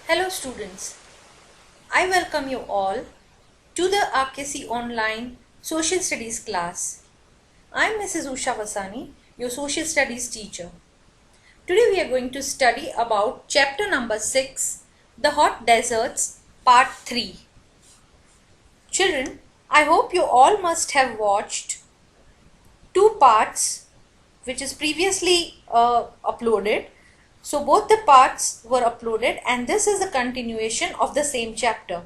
Hello students, I welcome you all to the RKC Online Social Studies class. I am Mrs. Usha Vasani, your Social Studies teacher. Today we are going to study about chapter number 6, The Hot Deserts, part 3. Children, I hope you all must have watched two parts which is previously uploaded. So both the parts were uploaded and this is a continuation of the same chapter.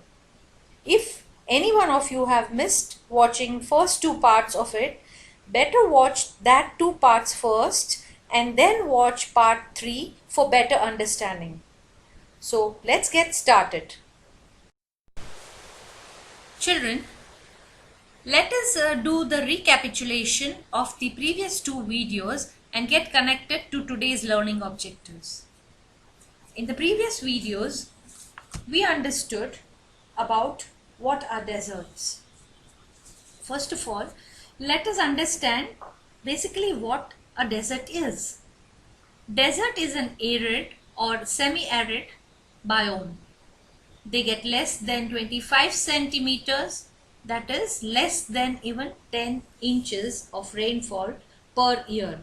If any one of you have missed watching first two parts of it, better watch that two parts first and then watch part 3 for better understanding. So let's get started. Children, let us do the recapitulation of the previous two videos and get connected to today's learning objectives. In the previous videos, we understood about what are deserts. First of all, let us understand basically what a desert is. Desert is an arid or semi-arid biome. They get less than 25 centimeters, that is less than even 10 inches of rainfall per year.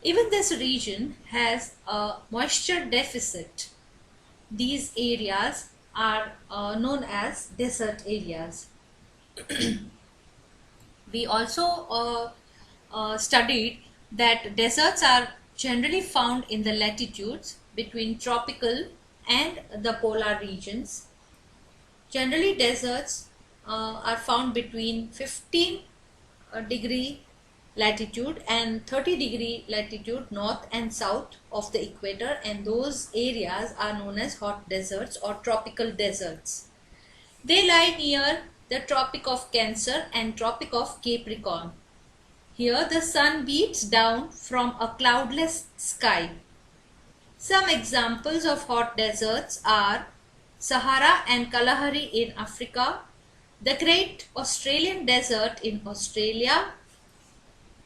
Even this region has a moisture deficit. These areas are known as desert areas. We also studied that deserts are generally found in the latitudes between tropical and the polar regions. Generally, deserts are found between 15 degree latitude and 30-degree latitude north and south of the equator, and those areas are known as hot deserts or tropical deserts. They lie near the Tropic of Cancer and Tropic of Capricorn. Here the sun beats down from a cloudless sky. Some examples of hot deserts are Sahara and Kalahari in Africa, the Great Australian Desert in Australia,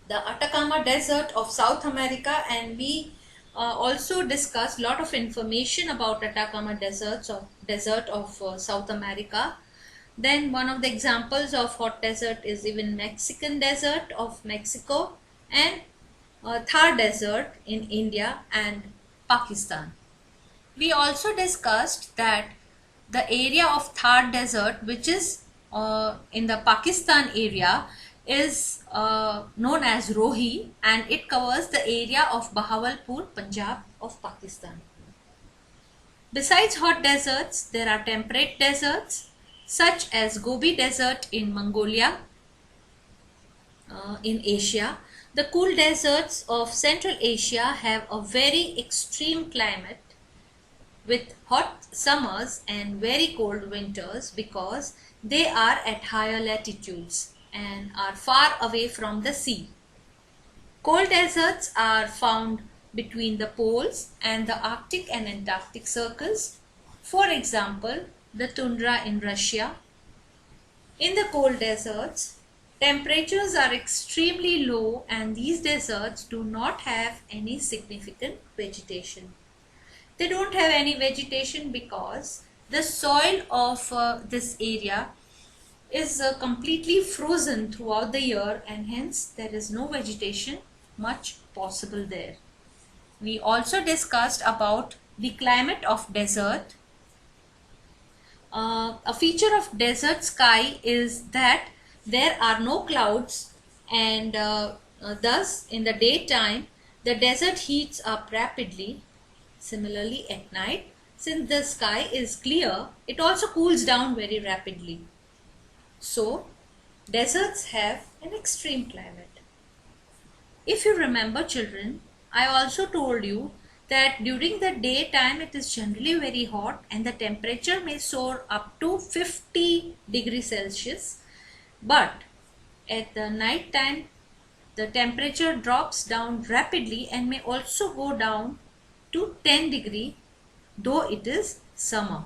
the Atacama Desert of South America, and we also discussed a lot of information about Atacama Desert of South America. Then one of the examples of hot desert is even Mexican Desert of Mexico and Thar Desert in India and Pakistan. We also discussed that the area of Thar Desert, which is in the Pakistan area, is known as Rohi, and it covers the area of Bahawalpur, Punjab of Pakistan. Besides hot deserts, there are temperate deserts such as Gobi Desert in Mongolia in Asia. The cool deserts of Central Asia have a very extreme climate with hot summers and very cold winters because they are at higher latitudes and are far away from the sea. Cold deserts are found between the poles and the Arctic and Antarctic circles. For example, the tundra in Russia. In the cold deserts, temperatures are extremely low and these deserts do not have any significant vegetation. They don't have any vegetation because the soil of this area is completely frozen throughout the year, and hence there is no vegetation much possible there. We also discussed about the climate of desert. A feature of desert sky is that there are no clouds, and thus in the daytime the desert heats up rapidly. Similarly at night, since the sky is clear, it also cools down very rapidly. So deserts have an extreme climate. If you remember, children, I also told you that during the daytime it is generally very hot and the temperature may soar up to 50 degrees Celsius, but at the night time the temperature drops down rapidly and may also go down to 10 degree though it is summer.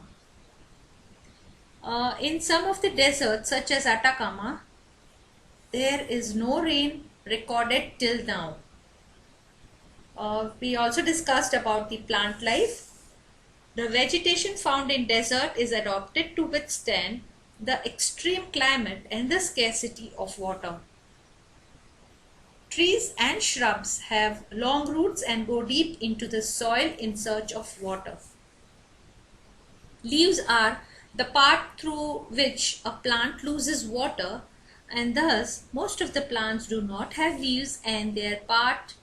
In some of the deserts such as Atacama, there is no rain recorded till now. We also discussed about the plant life. The vegetation found in desert is adapted to withstand the extreme climate and the scarcity of water. Trees and shrubs have long roots and go deep into the soil in search of water. Leaves are the part through which a plant loses water, and thus most of the plants do not have leaves, and their part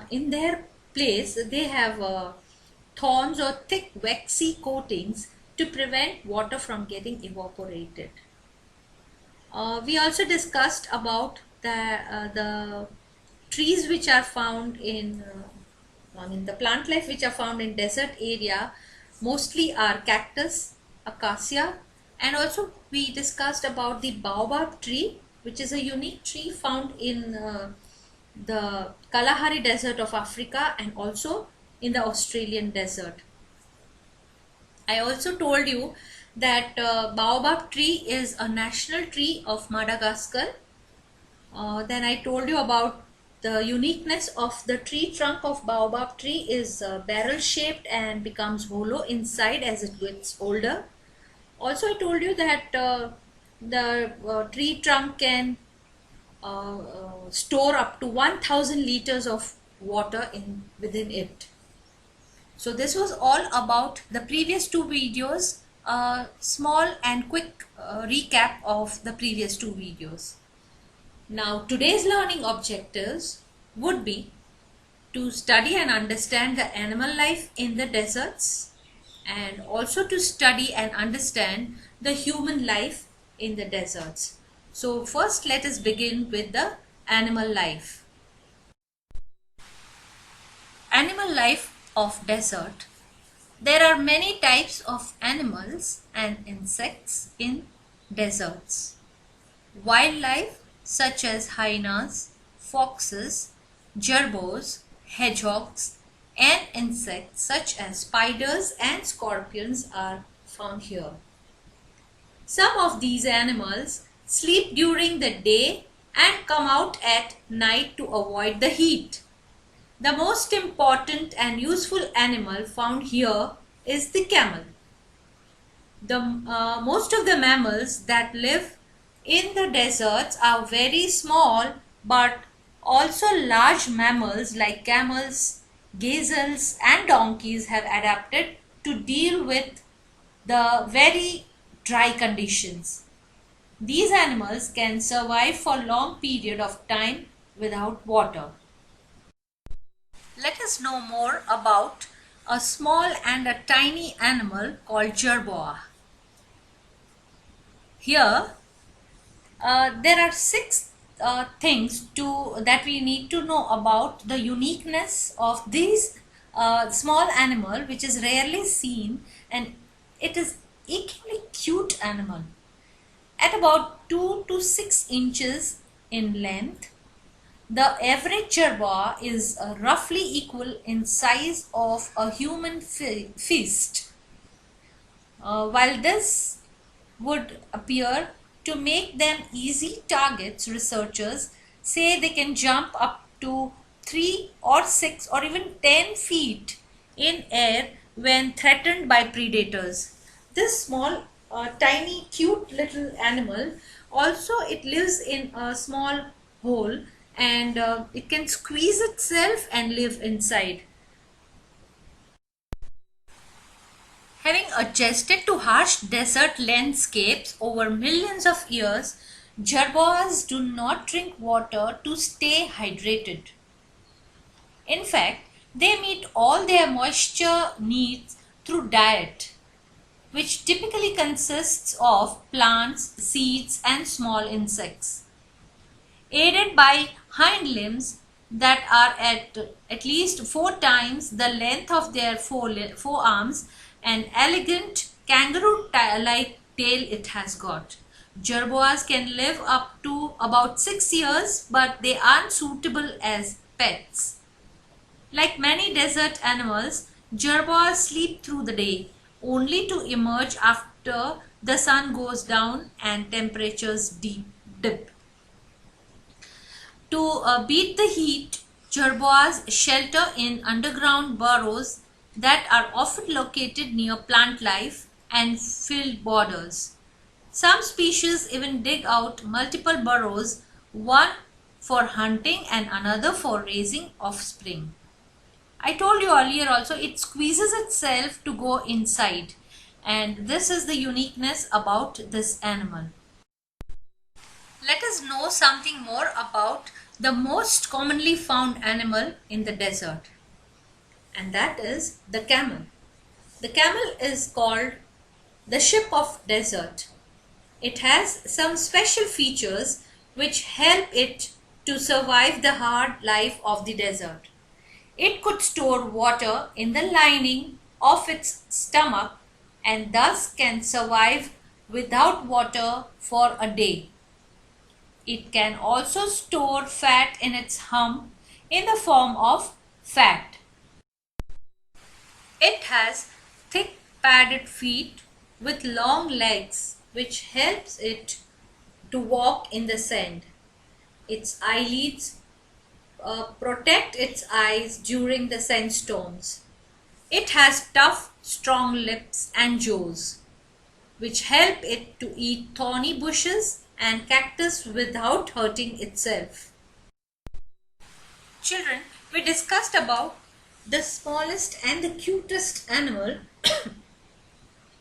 in their place they have thorns or thick waxy coatings to prevent water from getting evaporated. We also discussed about the trees which are found in the plant life which are found in desert area mostly are cactus, acacia, and also we discussed about the baobab tree, which is a unique tree found in the Kalahari desert of Africa and also in the Australian desert. I also told you that baobab tree is a national tree of Madagascar. Then I told you about the uniqueness of the tree trunk of baobab tree is barrel shaped and becomes hollow inside as it gets older. Also I told you that the tree trunk can store up to 1000 liters of water within it. So this was all about the previous two videos, a small and quick recap of the previous two videos. Now today's learning objectives would be to study and understand the animal life in the deserts and also to study and understand the human life in the deserts. So first let us begin with the animal life. Animal life of desert. There are many types of animals and insects in deserts. Wildlife such as hyenas, foxes, gerbils, hedgehogs, and insects such as spiders and scorpions are found here. Some of these animals sleep during the day and come out at night to avoid the heat. The most important and useful animal found here is the camel. Most of the mammals that live in the deserts are very small, but also large mammals like camels, gazelles, and donkeys have adapted to deal with the very dry conditions. These animals can survive for long period of time without water. Let us know more about a small and a tiny animal called jerboa. Here there are six things that we need to know about the uniqueness of this small animal, which is rarely seen, and it is equally cute animal. At about 2 to 6 inches in length, the average jerboa is roughly equal in size of a human fist. While this would appear to make them easy targets, researchers say they can jump up to 3 or 6 or even 10 feet in air when threatened by predators. This small, tiny, cute little animal also it lives in a small hole, and it can squeeze itself and live inside. Having adjusted to harsh desert landscapes over millions of years, jerboas do not drink water to stay hydrated. In fact, they meet all their moisture needs through diet, which typically consists of plants, seeds, and small insects. Aided by hind limbs that are at least 4 times the length of their forearms, an elegant kangaroo-like tail it has got. Jerboas can live up to about 6 years, but they aren't suitable as pets. Like many desert animals, jerboas sleep through the day, only to emerge after the sun goes down and temperatures dip. To beat the heat, jerboas shelter in underground burrows that are often located near plant life and field borders. Some species even dig out multiple burrows, one for hunting and another for raising offspring. I told you earlier also, it squeezes itself to go inside, and this is the uniqueness about this animal. Let us know something more about the most commonly found animal in the desert, and that is the camel. The camel is called the ship of desert. It has some special features which help it to survive the hard life of the desert. It could store water in the lining of its stomach and thus can survive without water for a day. It can also store fat in its hump in the form of fat. It has thick padded feet with long legs which helps it to walk in the sand. Its eyelids protect its eyes during the sandstorms. It has tough, strong lips and jaws, which help it to eat thorny bushes and cactus without hurting itself. Children, we discussed about the smallest and the cutest animal,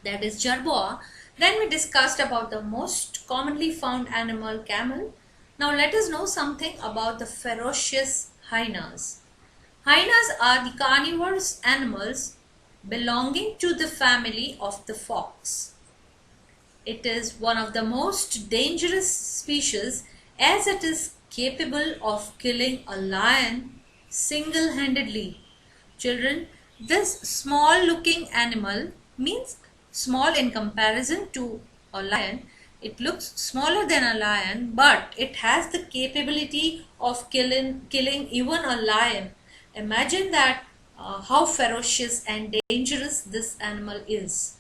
that is jerboa. Then we discussed about the most commonly found animal, camel. Now let us know something about the ferocious hyenas. Hyenas are the carnivorous animals belonging to the family of the fox. It is one of the most dangerous species as it is capable of killing a lion single-handedly. Children, this small looking animal means small in comparison to a lion. It looks smaller than a lion, but it has the capability of killing even a lion. Imagine that how ferocious and dangerous this animal is.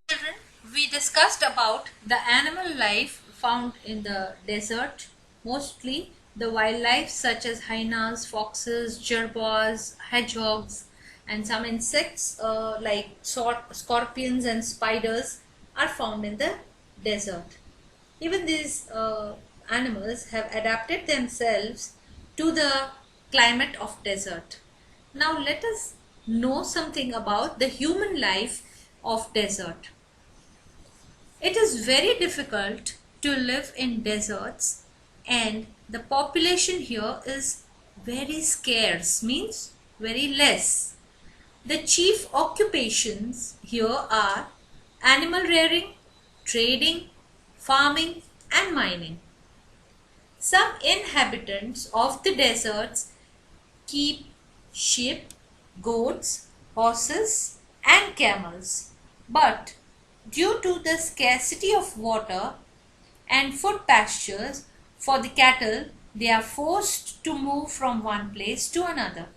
Children, we discussed about the animal life found in the desert, mostly the wildlife such as hyenas, foxes, jerboas, hedgehogs, and some insects like scorpions and spiders are found in the desert. Even these animals have adapted themselves to the climate of desert. Now let us know something about the human life of desert. It is very difficult to live in deserts, and the population here is very scarce, means very less. The chief occupations here are animal rearing, trading, farming and mining. Some inhabitants of the deserts keep sheep, goats, horses and camels. But due to the scarcity of water and food pastures for the cattle, they are forced to move from one place to another.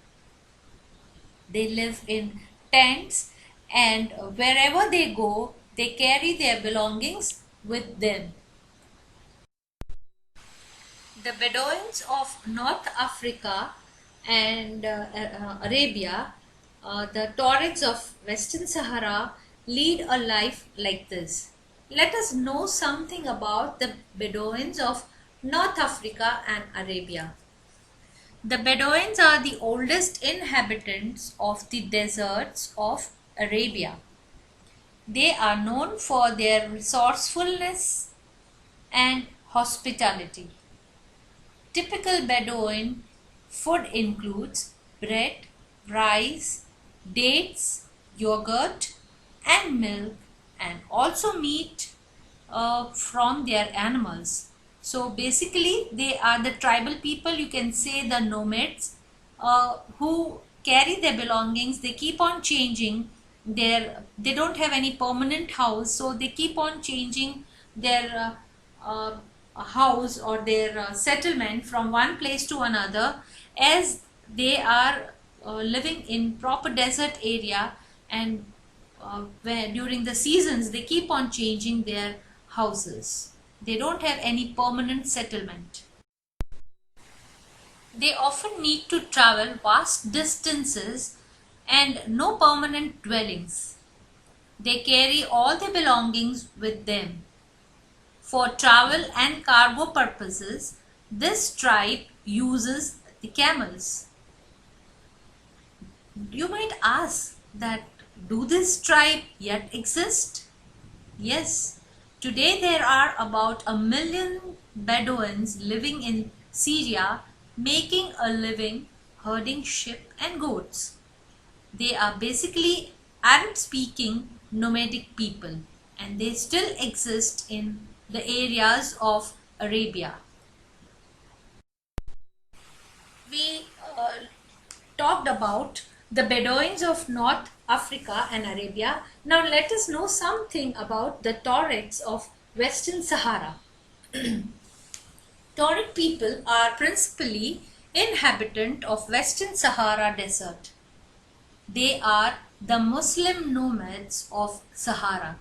They live in tents, and wherever they go, they carry their belongings with them. The Bedouins of North Africa and Arabia, the Tuaregs of Western Sahara, lead a life like this. Let us know something about the Bedouins of North Africa and Arabia. The Bedouins are the oldest inhabitants of the deserts of Arabia. They are known for their resourcefulness and hospitality. Typical Bedouin food includes bread, rice, dates, yogurt and milk, and also meat from their animals. So basically they are the tribal people, you can say the nomads, who carry their belongings. They keep on changing they don't have any permanent house, so they keep on changing their house or their settlement from one place to another, as they are living in proper desert area, and where during the seasons they keep on changing their houses. They don't have any permanent settlement. They often need to travel vast distances and no permanent dwellings. They carry all their belongings with them. For travel and cargo purposes, this tribe uses the camels. You might ask that do this tribe yet exist? Yes, today there are about 1 million Bedouins living in Syria making a living herding sheep and goats. They are basically Arab speaking nomadic people and they still exist in the areas of Arabia. We talked about the Bedouins of North Africa and Arabia. Now let us know something about the Tuaregs of Western Sahara. Tuareg people are principally inhabitant of Western Sahara Desert. They are the Muslim nomads of Sahara.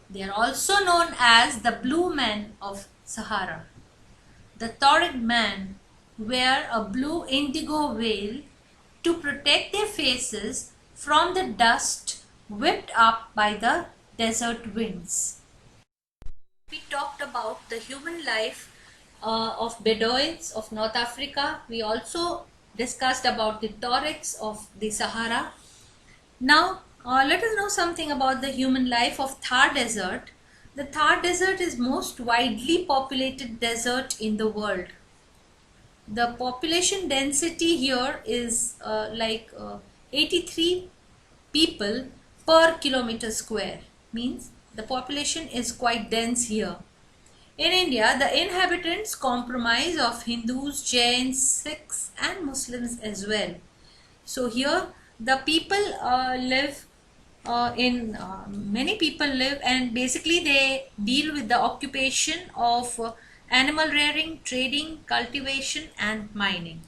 They are also known as the blue men of Sahara. The Tuareg men wear a blue indigo veil to protect their faces from the dust whipped up by the desert winds. We talked about the human life of Bedouins of North Africa. We also discussed about the Tuaregs of the Sahara. Now, let us know something about the human life of Thar Desert. The Thar Desert is most widely populated desert in the world. The population density here is 83 people per kilometer square. Means the population is quite dense here. In India, the inhabitants comprise of Hindus, Jains, Sikhs and Muslims as well. So here the people live many people live and basically they deal with the occupation of animal rearing, trading, cultivation and mining.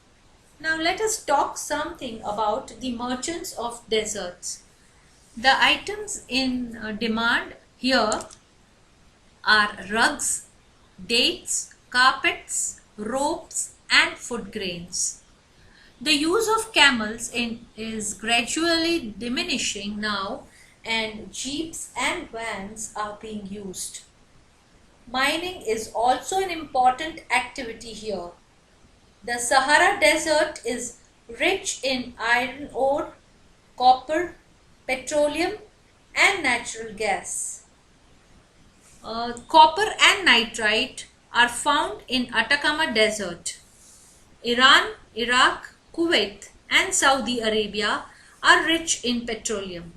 Now let us talk something about the merchants of deserts. The items in demand here are rugs, dates, carpets, ropes and food grains. The use of camels is gradually diminishing now and jeeps and vans are being used. Mining is also an important activity here. The Sahara Desert is rich in iron ore, copper, petroleum and natural gas. Copper and nitrite are found in Atacama Desert. Iran, Iraq, Kuwait and Saudi Arabia are rich in petroleum.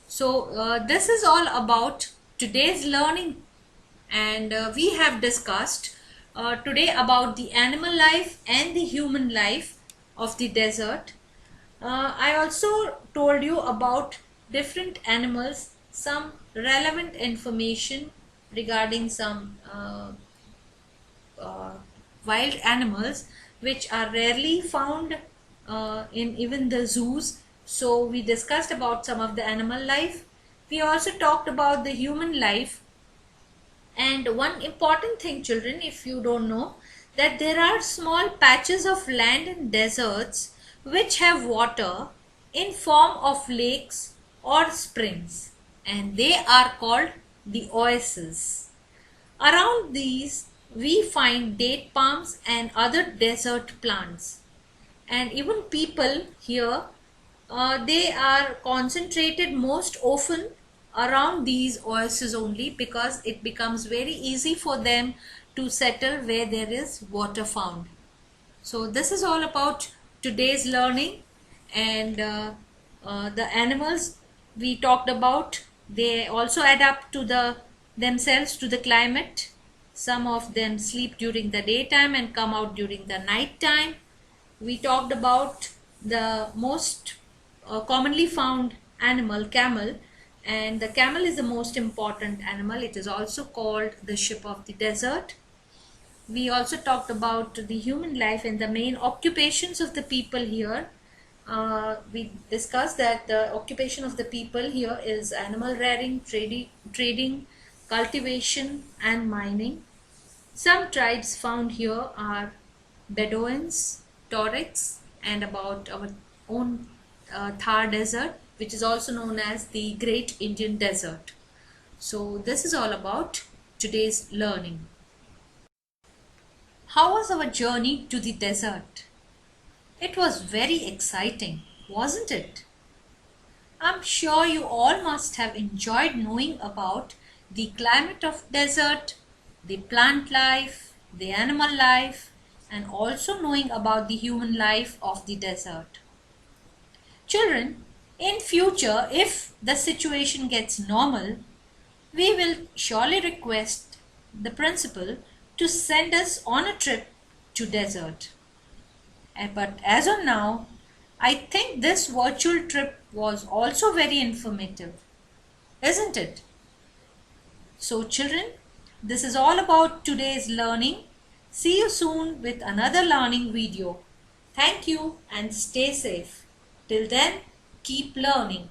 So this is all about today's learning and we have discussed today about the animal life and the human life of the desert. I also told you about different animals, some relevant information regarding some wild animals which are rarely found in even the zoos. So we discussed about some of the animal life. We also talked about the human life. And one important thing, children, if you don't know, that there are small patches of land in deserts which have water in form of lakes or springs and they are called the oases. Around these we find date palms and other desert plants and even people here they are concentrated most often around these oases only because it becomes very easy for them to settle where there is water found. So this is all about today's learning and the animals we talked about, they also adapt to themselves to the climate. Some of them sleep during the daytime and come out during the night time. We talked about the most commonly found animal, camel, and the camel is the most important animal. It is also called the ship of the desert. We also talked about the human life and the main occupations of the people here. We discussed that the occupation of the people here is animal rearing, trading, cultivation and mining. Some tribes found here are Bedouins, Tuaregs and about our own Thar Desert, which is also known as the Great Indian Desert. So this is all about today's learning. How was our journey to the desert? It was very exciting, wasn't it? I'm sure you all must have enjoyed knowing about the climate of desert, the plant life, the animal life, and also knowing about the human life of the desert. Children, in future, if the situation gets normal, we will surely request the principal to send us on a trip to desert. But as of now, I think this virtual trip was also very informative, isn't it? So children, this is all about today's learning. See you soon with another learning video. Thank you and stay safe. Till then, keep learning.